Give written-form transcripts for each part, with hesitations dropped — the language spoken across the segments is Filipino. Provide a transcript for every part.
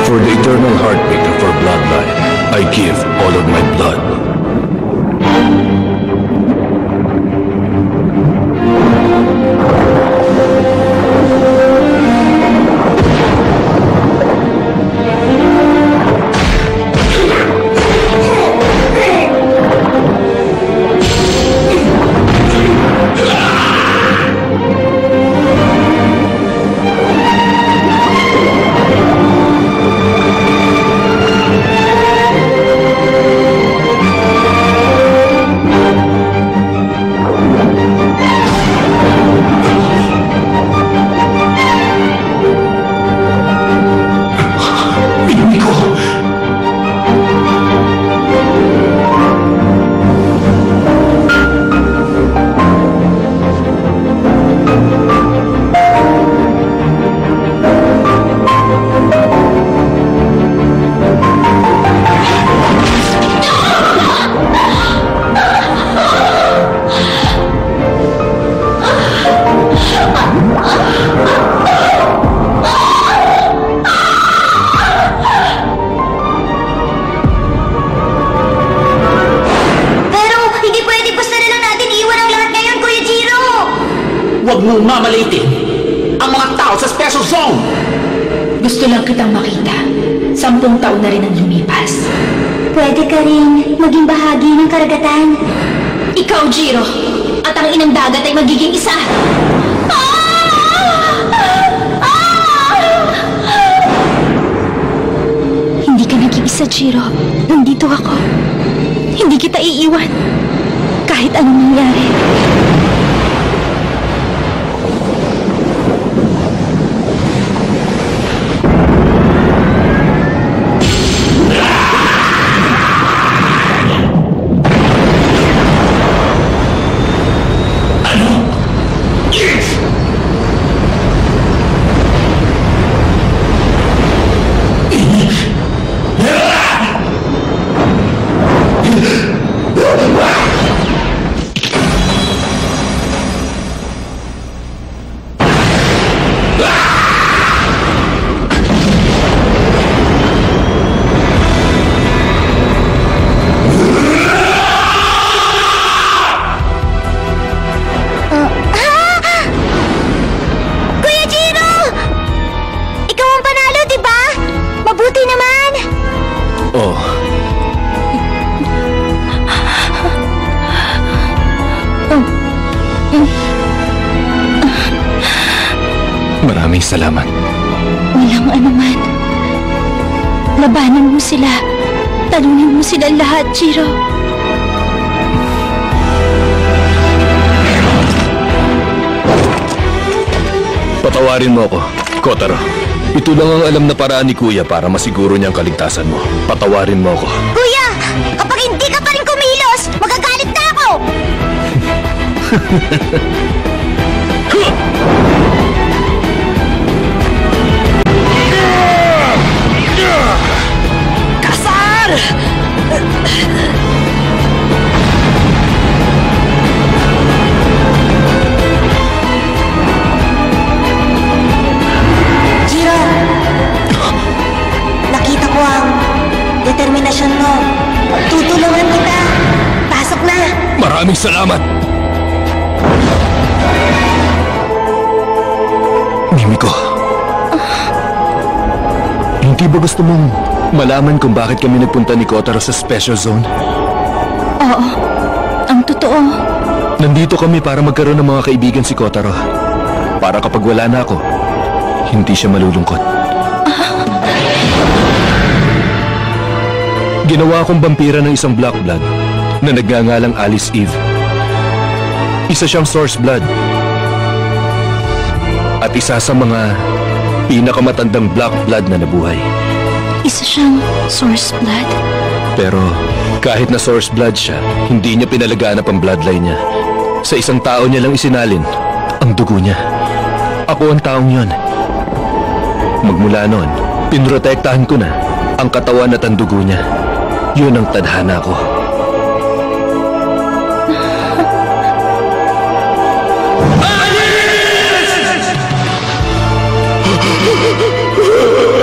For the eternal heartbeat of our bloodline, I give all of my blood. Huwag mong mamalitin ang mga tao sa Special Zone! Gusto lang kitang makita. 10 taon na rin ang lumipas. Pwede ka rin maging bahagi ng karagatan. Ikaw, Jiro, at ang inang dagat ay magiging isa. Hindi ka naging isa, Jiro. Nandito ako. Hindi kita iiwan. Kahit anong nangyari. Maraming salamat. Walang anuman. Labanan mo sila. Talunin mo sila lahat, Jiro. Patawarin mo ako, Kotaro. Ito lang ang alam na paraan ni Kuya para masiguro niyang kaligtasan mo. Patawarin mo ako. Kuya! Kapag hindi ka pa rin kumilos, magagalit na ako! Kasar! Jiro! Nakita ko ang determinasyon mo. Tutulungan kita. Pasok na! Maraming salamat! Mimiko. Hindi ba gusto mong malaman kung bakit kami nagpunta ni Kotaro sa Special Zone? Oo. Ang totoo. Nandito kami para magkaroon ng mga kaibigan si Kotaro. Para kapag wala na ako, hindi siya malulungkot. Ginawa akong vampira ng isang Black Blood na nagngangalang Alice Eve. Isa siyang Source Blood. At isa sa mga pinakamatandang Black Blood na nabuhay. Isa siyang Source Blood. Pero kahit na Source Blood siya, hindi niya pinalaganap ang bloodline niya. Sa isang tao niya lang isinalin ang dugo niya. Ako ang taong yon. Magmula noon, pinrotektahan ko na ang katawan at ang dugo niya. Yun ang tadhana ko.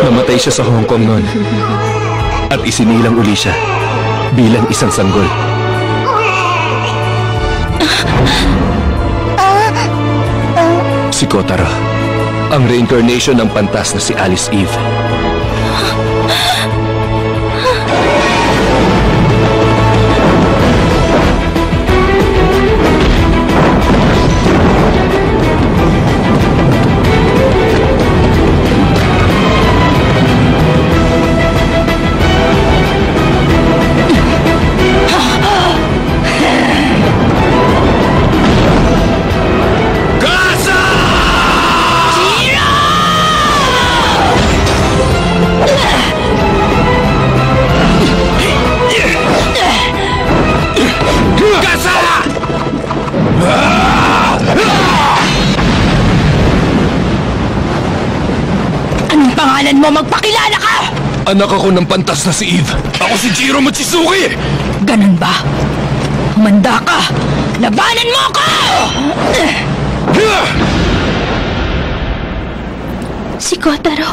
Namatay Pinatay siya sa Hong Kong noon. At isinilang uli siya bilang isang sanggol. Si Kotaro, ang reincarnation ng pantas na si Alice Eve. Pangalan mo, magpakilala ka! Anak ako ng pantas na si Eve. Ako si Jiro Mochizuki! Ganun ba? Humanda ka! Labanan mo ako! Si Kotaro,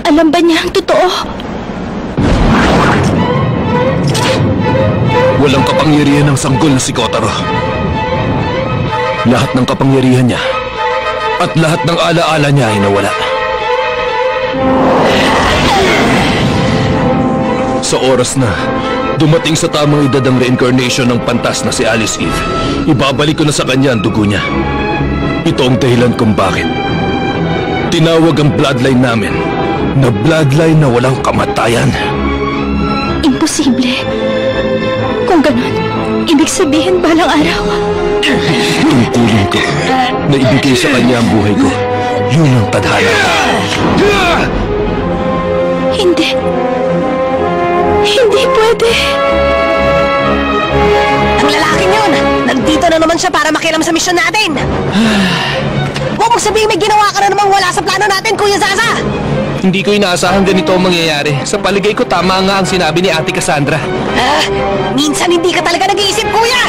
alam ba niya ang totoo? Walang kapangyarihan ng sanggol na si Kotaro. Lahat ng kapangyarihan niya at lahat ng alaala niya ay nawala. Sa oras na dumating sa tamang edad ang reincarnation ng pantas na si Alice Eve, ibabalik ko na sa kanya ang dugo niya. Ito ang dahilan kung bakit tinawag ang bloodline namin na bloodline na walang kamatayan. Imposible. Kung ganun, ibig sabihin balang araw. Tungkulin ko na ibigay sa kanya ang buhay ko. Yun ang tadhana. Hindi. Hindi pwede. Ang lalaking yun! Nandito na naman siya para makialam sa misyon natin! Huwag mong sabihin may ginawa ka na namang wala sa plano natin, Kuya Zaza! Hindi ko inaasahan ganito ang mangyayari. Sa paligay ko, tama nga ang sinabi ni Ate Cassandra. Minsan hindi ka talaga nag-iisip, Kuya!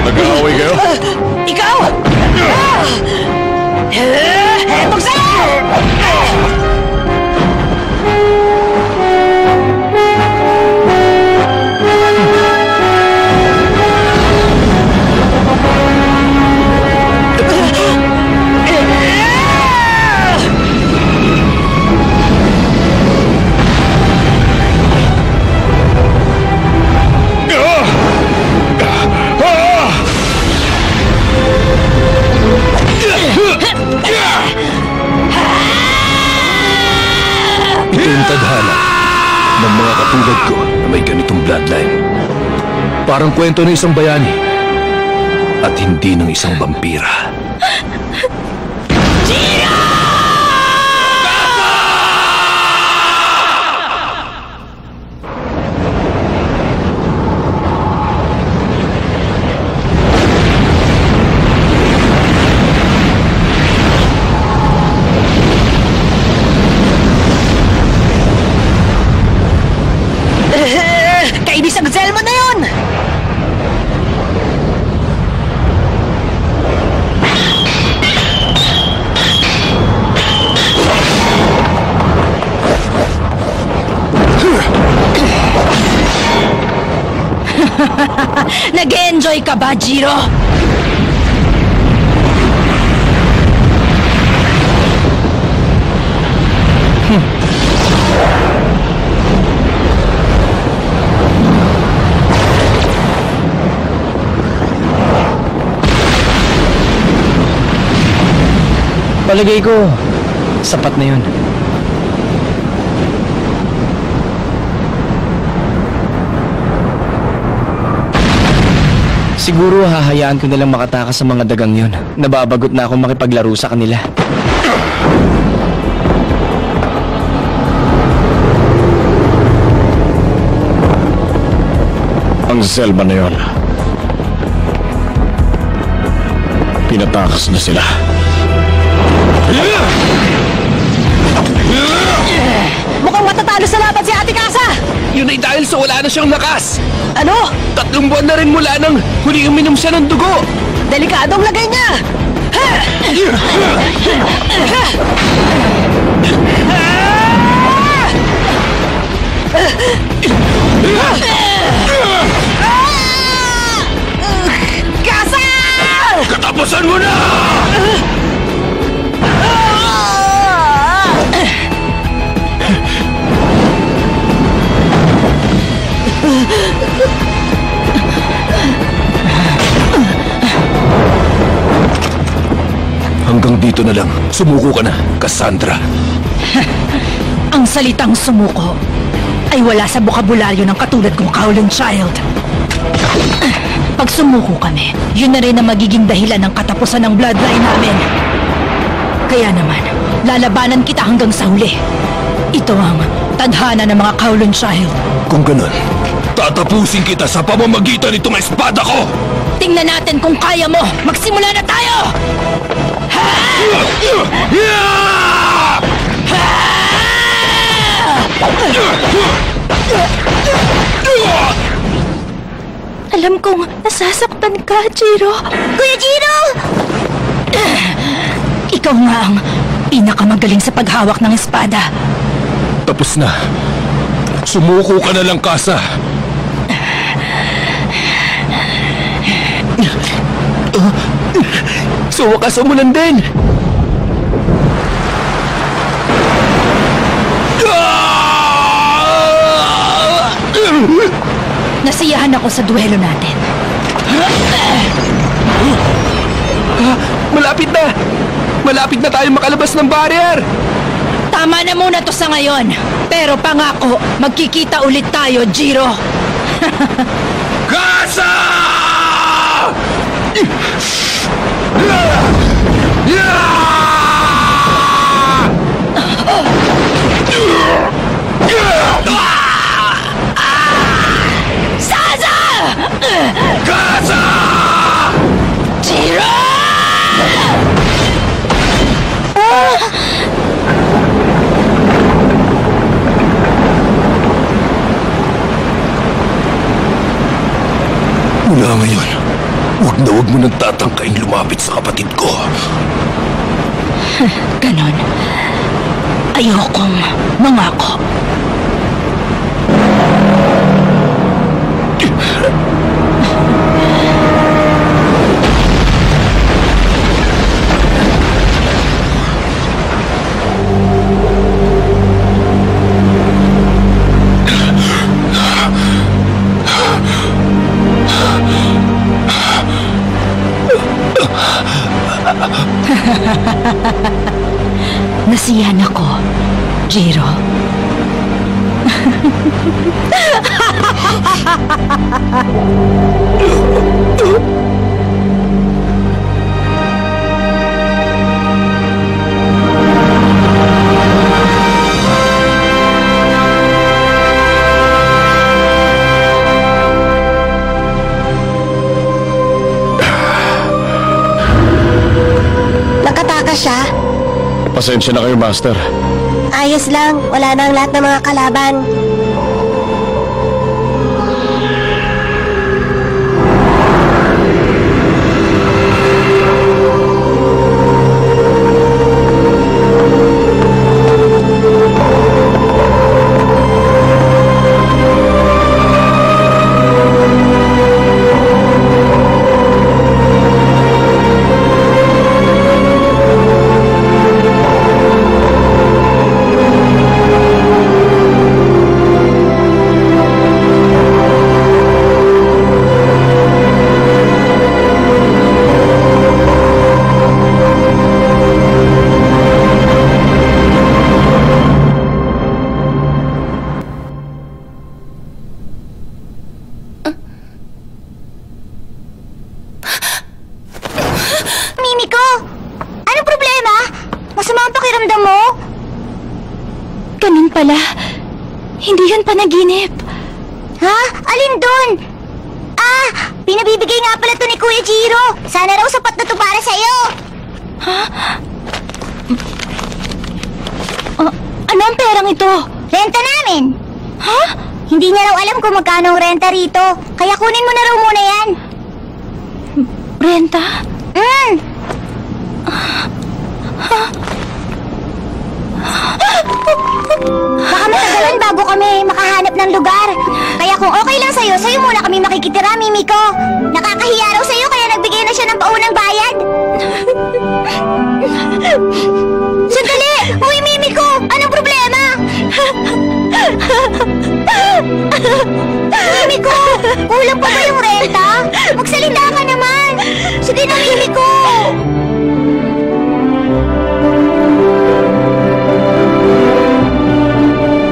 Nag-aaway kayo? Ikaw! Buksan! Ito yung tadhana ng mga katulad ko na may ganitong bloodline. Parang kwento ng isang bayani at hindi ng isang vampira. Kainis ang Zelma na yun! Nag-enjoy ka ba, Jiro? Palagay ko, sapat na yun. Siguro hahayaan ko nalang makatakas sa mga dagang yun. Nababagot na akong makipaglaro sa kanila. Ang Zelma na yun, pinatakas na sila. Mukhang matatalo sa laban si Ate Casa! Yun ay dahil sa wala na siyang lakas. Ano? 3 buwan na rin mula nang huli uminom siya ng dugo. Delikadong lagay niya! Ha! Kasa! Katapusan mo na! Hanggang dito na lang. Sumuko ka na, Cassandra. Ang salitang sumuko ay wala sa bokabularyo ng katulad kong Kowloon Child. Pag sumuko kami, yun na rin ang magiging dahilan ng katapusan ng bloodline namin. Kaya naman, lalabanan kita hanggang sa huli. Ito ang tadhana ng mga Kowloon Child. Kung ganun, tatapusin kita sa pamamagitan nitong espada ko! Tingnan natin kung kaya mo! Magsimula na tayo! Alam kong nasasaktan ka, Jiro. Kuya Jiro! Ikaw nga ang pinakamagaling sa paghawak ng espada. Tapos na. Sumuko ka na lang, Kasa. Sa wakas umulan din. Nasiyahan ako sa duelo natin. Malapit na! Malapit na tayo makalabas ng barrier! Tama na muna to sa ngayon. Pero pangako, magkikita ulit tayo, Jiro. Kasa! Zaza! Kasa! Jiro! Mula ngayon, huwag na huwag mo nang tatangkaing lumapit sa kapatid ko. Ganon. Ayokong mangako. Nasiyahan ako, Jiro. Nakatakas siya? Pasensya na kayo, Master. Ayos lang. Wala na ang lahat ng mga kalaban. pala. Hindi yan panaginip. Ha? Alin dun? Ah! Pinabibigay nga pala to ni Kuya Jiro. Sana raw sapat na to para sa'yo. Ha? Ano ang perang ito? Renta namin. Ha? Hindi niya raw alam kung magkano ang renta rito. Kaya kunin mo na raw muna yan. Renta? Baka matagalan bago ka kami makahanap ng lugar. Kaya kung okay lang sa'yo, sa'yo muna kami makikitira, Mimiko. Nakakahiya raw sa'yo kaya nagbigay na siya ng paunang bayad. Sandali! Uy, Mimiko! Anong problema? Mimiko! Kulang pa ba yung renta? Magsalita ka naman! Sige na, Mimiko!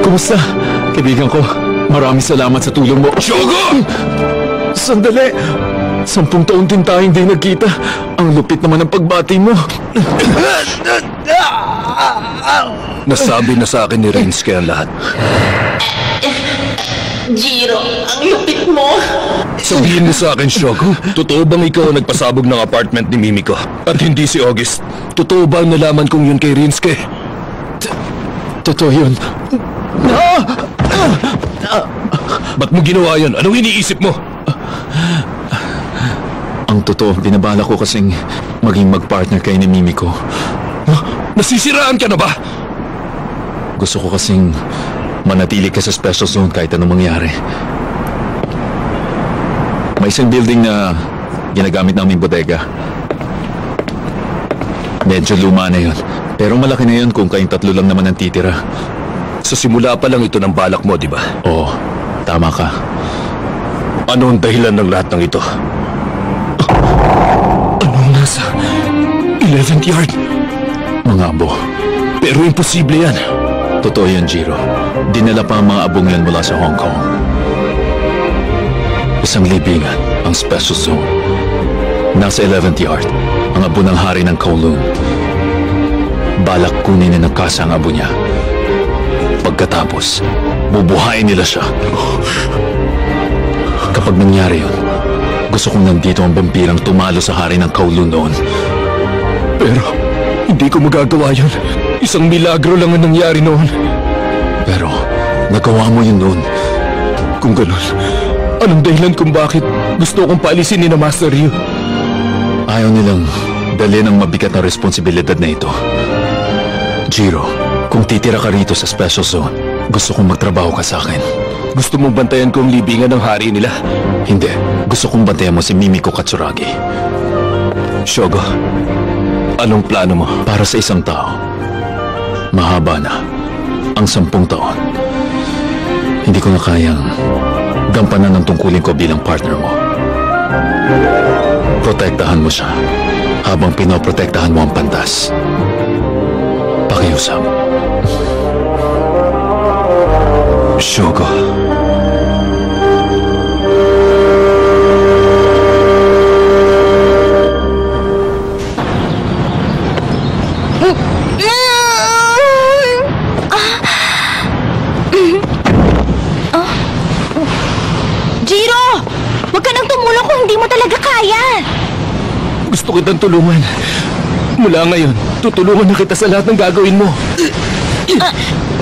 Kumusta? Kaibigan ko, maraming salamat sa tulong mo. Shogo! Sandali! 10 taon din tayong di nagkita. Ang lupit naman ng pagbati mo. Nasabi na sa akin ni Rinsuke ang lahat. Jiro, ang lupit mo. Sabihin mo sa akin, Shogo, totoo bang ikaw ang nagpasabog ng apartment ni Mimiko? At hindi si August? Totoo ba ang nalaman kong yun kay Rinsuke? Totoo yun. Ba't mo ginawa yun? Anong iniisip mo? Ang totoo, binabala ko kasing maging magpartner kay ni Mimiko. Nasisiraan ka na ba? Gusto ko kasing manatili ka sa special zone kahit anong mangyari. May isang building na ginagamit naming bodega. Medyo luma na yun. Pero malaki na yun kung kayong 3 lang naman ang titira. Sa simula pa lang ito ng balak mo, di ba? Oo, tama ka. Ano ang dahilan ng lahat ng ito? Anong nasa 11th yard? Mga abo. Pero imposible yan. Totoo yan, Jiro. Dinala pa ang mga abong yan mula sa Hong Kong. Isang libingan, ang special zone. Nasa 11th yard, ang abo ng hari ng Kowloon. Balak kunin na ng kasa ang abo niya. Pagkatapos, bubuhayin nila siya. Kapag nangyari yun, gusto kong nandito ang vampirang tumalo sa hari ng Kowloon noon. Pero, hindi ko magagawa yun. Isang milagro lang ang nangyari noon. Pero, nagawa mo yun noon. Kung ganun, anong dahilan kung bakit gusto kong paalisin ni na Master Ryu? Ayaw nilang dalhin ang mabigat na responsibilidad na ito. Jiro, kung titira ka rito sa special zone, gusto kong magtrabaho ka sa akin. Gusto mong bantayan ko ang libingan ng hari nila? Hindi. Gusto kong bantayan mo si Mimiko Katsuragi. Shogo, anong plano mo? Para sa isang tao, mahaba na ang 10 taon. Hindi ko na kayang gampanan ang tungkulin ko bilang partner mo. Protektahan mo siya habang pinoprotektahan mo ang pantas. Pakiusap. Shogo. Jiro! Huwag ka nang tumulong kung hindi mo talaga kaya! Gusto kitang tulungan. Mula ngayon, tutulungan na kita sa lahat ng gagawin mo.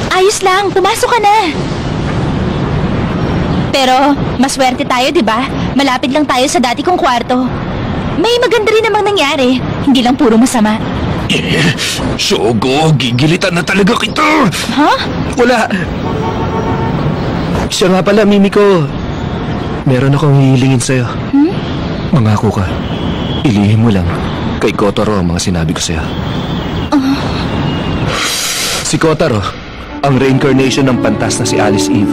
Ayos lang, pumasok ka na. Pero, maswerte tayo, di ba? Malapit lang tayo sa dati kong kwarto. May maganda rin namang nangyari, hindi lang puro masama. Shogo, gigilitan na talaga kita! Ha? Wala. Siya nga pala, Mimiko. Meron akong hihilingin sa'yo. Mangako ka. Ilihim mo lang kay Kotaro ang mga sinabi ko sa'yo. Si Kotaro, ang reincarnation ng pantas na si Alice Eve.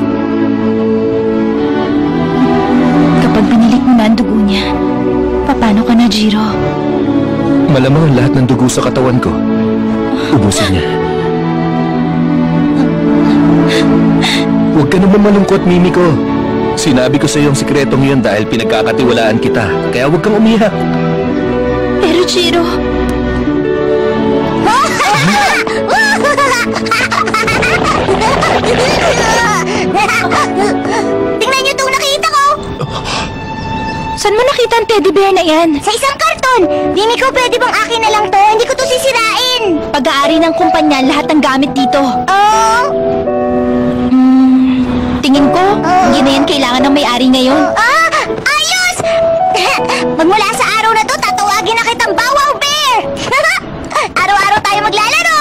Kapag binilik mo na ang dugo niya, paano ka na, Jiro? Malamang ang lahat ng dugo sa katawan ko. Ubusin niya. Huwag ka naman malungkot, Mimiko. Sinabi ko sa iyo ang sikretong yun dahil pinagkakatiwalaan kita. Kaya huwag kang umiyak. Pero, Jiro... Tingnan niyo itong nakita ko! Saan mo nakita ang teddy bear na yan? Sa isang karton! Mimiko, pwede bang akin na lang to? Hindi ko to sisirain! Pag-aari ng kumpanya lahat ng gamit dito. Oh! Tingin ko, hindi na yan kailangan ng may-ari ngayon. Ayos! Magmula sa araw na to, tatawagin na kitang Bawang Bear! Araw-araw tayo maglalaro!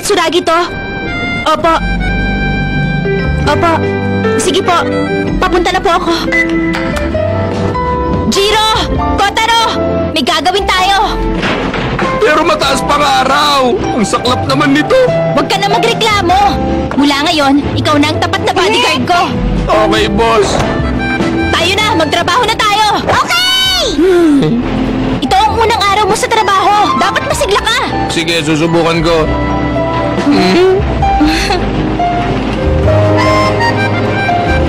Tsuragi to? Opo. Opo. Sige po. Papunta na po ako. Jiro! Kotaro! May gagawin tayo! Pero mataas pang araw! Ang saklap naman nito! Huwag ka na magreklamo! Mula ngayon, ikaw na ang tapat na bodyguard ko! Okay, boss! Tayo na! Magtrabaho na tayo! Okay! Ito ang unang araw mo sa trabaho! Dapat masigla ka! Sige, susubukan ko.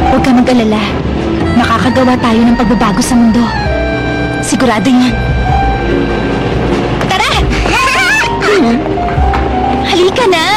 Huwag ka mag-alala. Makakagawa tayo ng pagbabago sa mundo. Sigurado yan. Tara! Halika na!